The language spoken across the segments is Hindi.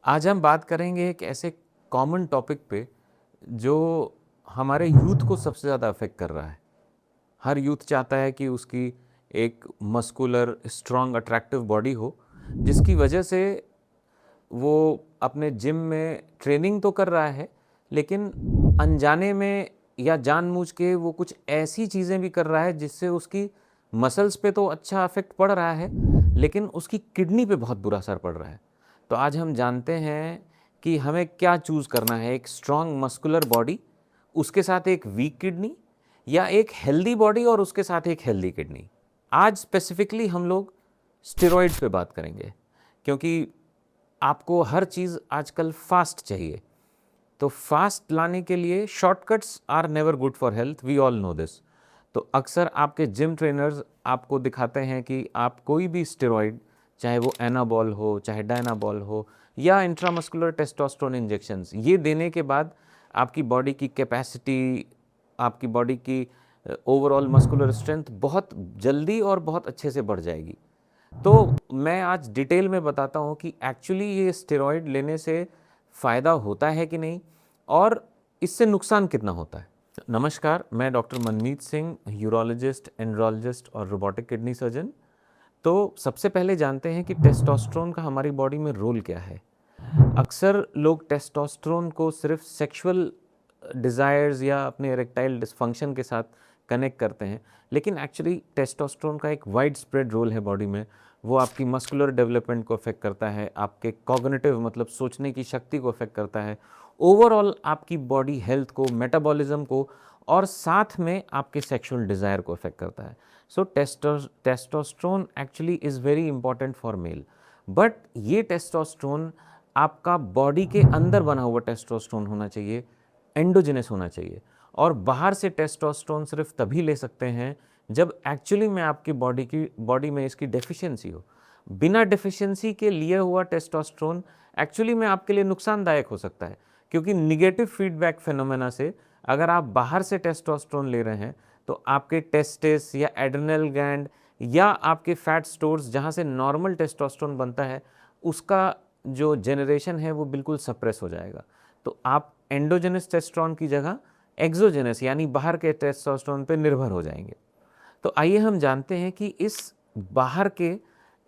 आज हम बात करेंगे एक ऐसे कॉमन टॉपिक पे जो हमारे यूथ को सबसे ज़्यादा अफेक्ट कर रहा है। हर यूथ चाहता है कि उसकी एक मस्कुलर, स्ट्रॉन्ग, अट्रैक्टिव बॉडी हो, जिसकी वजह से वो अपने जिम में ट्रेनिंग तो कर रहा है, लेकिन अनजाने में या जानबूझ के वो कुछ ऐसी चीज़ें भी कर रहा है जिससे उसकी मसल्स पे तो अच्छा इफेक्ट पड़ रहा है, लेकिन उसकी किडनी पे बहुत बुरा असर पड़ रहा है। तो आज हम जानते हैं कि हमें क्या चूज़ करना है, एक स्ट्रॉन्ग मस्कुलर बॉडी, उसके साथ एक वीक किडनी, या एक हेल्दी बॉडी और उसके साथ एक हेल्दी किडनी। आज स्पेसिफिकली हम लोग स्टेरॉइड्स पे बात करेंगे, क्योंकि आपको हर चीज़ आजकल फास्ट चाहिए। तो फास्ट लाने के लिए shortcuts are never good for health, we all know this. तो अक्सर आपके जिम ट्रेनर्स आपको दिखाते हैं कि आप कोई भी स्टेरॉइड, चाहे वो एनाबॉल हो, चाहे डायनाबॉल हो, या इंट्रामस्कुलर टेस्टोस्टेरोन इंजेक्शंस, ये देने के बाद आपकी बॉडी की कैपेसिटी, आपकी बॉडी की ओवरऑल मस्कुलर स्ट्रेंथ बहुत जल्दी और बहुत अच्छे से बढ़ जाएगी। तो मैं आज डिटेल में बताता हूँ कि एक्चुअली ये स्टेरॉइड लेने से फ़ायदा होता है कि नहीं, और इससे नुकसान कितना होता है। नमस्कार, मैं डॉक्टर मनमीत सिंह, यूरोलॉजिस्ट, एंड्रोलॉजिस्ट और रोबोटिक किडनी सर्जन। तो सबसे पहले जानते हैं कि टेस्टोस्टेरोन का हमारी बॉडी में रोल क्या है। अक्सर लोग टेस्टोस्टेरोन को सिर्फ सेक्सुअल डिज़ायर्स या अपने इरेक्टाइल डिसफंक्शन के साथ कनेक्ट करते हैं, लेकिन एक्चुअली टेस्टोस्टेरोन का एक वाइड स्प्रेड रोल है बॉडी में। वो आपकी मस्कुलर डेवलपमेंट को अफेक्ट करता है, आपके कॉग्निटिव मतलब सोचने की शक्ति को अफेक्ट करता है, ओवरऑल आपकी बॉडी हेल्थ को, मेटाबॉलिज्म को, और साथ में आपके सेक्सुअल डिज़ायर को अफेक्ट करता है। So testosterone actually is very important for male. But ये टेस्टोस्टेरोन आपका बॉडी के अंदर बना हुआ टेस्टोस्टेरोन होना चाहिए, एंडोजेनस होना चाहिए। और बाहर से टेस्टोस्टेरोन सिर्फ तभी ले सकते हैं जब एक्चुअली में आपकी बॉडी में इसकी डेफिशिएंसी हो। बिना डेफिशिएंसी के लिए हुआ टेस्टोस्टेरोन एक्चुअली में आपके लिए नुकसानदायक हो सकता है, क्योंकि निगेटिव फीडबैक फिनोमेना से अगर आप बाहर से टेस्टोस्टेरोन ले रहे हैं तो आपके टेस्टिस या एड्रिनल ग्लैंड या आपके फैट स्टोर्स जहाँ से नॉर्मल टेस्टोस्टेरोन बनता है, उसका जो जनरेशन है वो बिल्कुल सप्रेस हो जाएगा। तो आप एंडोजेनस टेस्टोस्टेरोन की जगह एक्सोजेनस यानी बाहर के टेस्टोस्टेरोन पे निर्भर हो जाएंगे। तो आइए हम जानते हैं कि इस बाहर के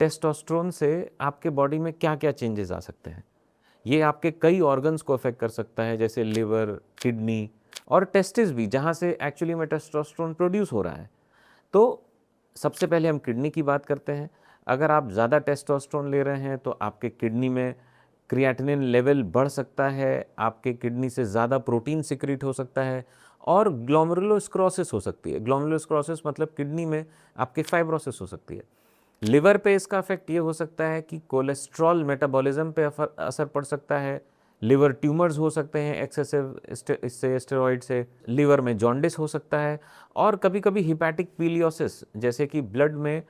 टेस्टोस्टेरोन से आपके बॉडी में क्या क्या चेंजेस आ सकते हैं। ये आपके कई ऑर्गन्स को अफेक्ट कर सकता है, जैसे लिवर, किडनी और टेस्टिस भी, जहाँ से एक्चुअली में टेस्टोस्टेरोन प्रोड्यूस हो रहा है। तो सबसे पहले हम किडनी की बात करते हैं। अगर आप ज़्यादा टेस्टोस्टेरोन ले रहे हैं तो आपके किडनी में क्रिएटिनिन लेवल बढ़ सकता है, आपके किडनी से ज़्यादा प्रोटीन सिक्रीट हो सकता है, और ग्लोमेरुलोस्क्लेरोसिस हो सकती है। ग्लोमेरुलोस्क्लेरोसिस मतलब किडनी में आपके फाइब्रोसिस हो सकती है। लिवर पे इसका इफेक्ट ये हो सकता है कि कोलेस्ट्रॉल मेटाबॉलिज्म पे असर पड़ सकता है, लिवर ट्यूमर्स हो सकते हैं एक्सेसिव इससे स्टेरॉइड से, लिवर में जॉन्डिस हो सकता है, और कभी कभी हिपैटिक पीलियोसिस, जैसे कि ब्लड में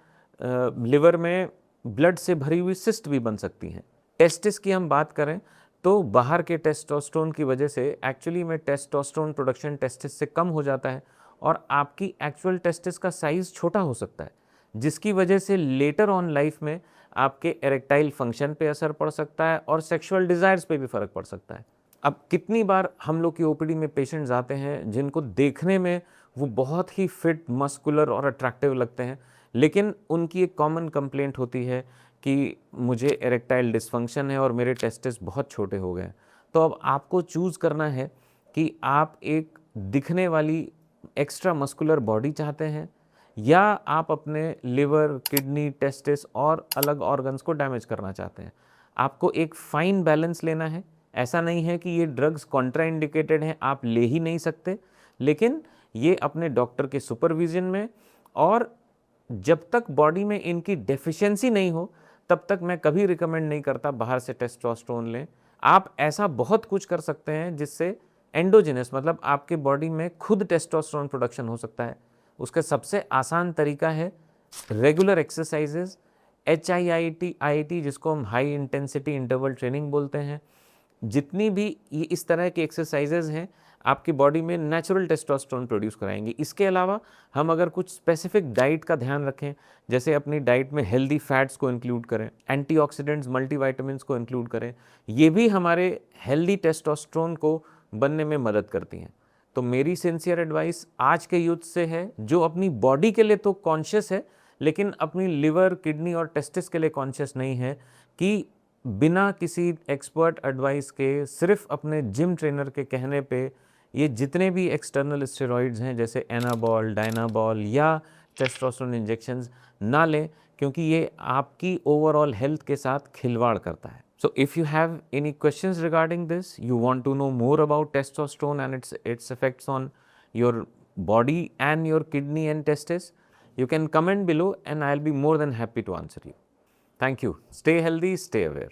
लिवर में ब्लड से भरी हुई सिस्ट भी बन सकती हैं। टेस्टिस की हम बात करें तो बाहर के टेस्टोस्टेरोन की वजह से एक्चुअली में टेस्टोस्टेरोन प्रोडक्शन टेस्टिस से कम हो जाता है, और आपकी एक्चुअल टेस्टिस का साइज़ छोटा हो सकता है, जिसकी वजह से लेटर ऑन लाइफ में आपके एरेक्टाइल फंक्शन पे असर पड़ सकता है और सेक्सुअल डिज़ायर्स पे भी फ़र्क पड़ सकता है। अब कितनी बार हम लोग की ओपीडी में पेशेंट्स आते हैं जिनको देखने में वो बहुत ही फिट, मस्कुलर और अट्रैक्टिव लगते हैं, लेकिन उनकी एक कॉमन कंप्लेंट होती है कि मुझे एरेक्टाइल डिसफंक्शन है और मेरे टेस्टिस बहुत छोटे हो गए हैं। तो अब आपको चूज़ करना है कि आप एक दिखने वाली एक्स्ट्रा मस्कुलर बॉडी चाहते हैं, या आप अपने लिवर, किडनी, टेस्टिस और अलग ऑर्गन्स को डैमेज करना चाहते हैं। आपको एक फाइन बैलेंस लेना है। ऐसा नहीं है कि ये ड्रग्स कॉन्ट्राइंडिकेटेड हैं, आप ले ही नहीं सकते, लेकिन ये अपने डॉक्टर के सुपरविजन में, और जब तक बॉडी में इनकी डेफिशिएंसी नहीं हो तब तक मैं कभी रिकमेंड नहीं करता बाहर से टेस्टोस्टेरोन लें। आप ऐसा बहुत कुछ कर सकते हैं जिससे एंडोजेनस मतलब आपके बॉडी में खुद टेस्टोस्टेरोन प्रोडक्शन हो सकता है। उसका सबसे आसान तरीका है रेगुलर एक्सरसाइजेज, HIIT जिसको हम हाई इंटेंसिटी इंटरवल ट्रेनिंग बोलते हैं। जितनी भी ये इस तरह की एक्सरसाइजेज हैं, आपकी बॉडी में नेचुरल टेस्टोस्टेरोन प्रोड्यूस कराएंगी। इसके अलावा हम अगर कुछ स्पेसिफिक डाइट का ध्यान रखें, जैसे अपनी डाइट में हेल्दी फैट्स को इंक्लूड करें, एंटीऑक्सीडेंट्स, मल्टीविटामिन्स को इंक्लूड करें, ये भी हमारे हेल्दी टेस्टोस्टेरोन को बनने में मदद करती हैं। तो मेरी सिंसियर एडवाइस आज के यूथ से है, जो अपनी बॉडी के लिए तो कॉन्शियस है लेकिन अपनी लिवर, किडनी और टेस्टिस के लिए कॉन्शियस नहीं है, कि बिना किसी एक्सपर्ट एडवाइस के, सिर्फ अपने जिम ट्रेनर के कहने पे ये जितने भी एक्सटर्नल स्टेरॉइड्स हैं जैसे एनाबॉल, डायनाबॉल या टेस्टोस्टेरोन इंजेक्शंस ना लें, क्योंकि ये आपकी ओवरऑल हेल्थ के साथ खिलवाड़ करता है। So if you have any questions regarding this, you want to know more about testosterone and its effects on your body and your kidney and testis, you can comment below and I'll be more than happy to answer you. Thank you. Stay healthy, stay aware.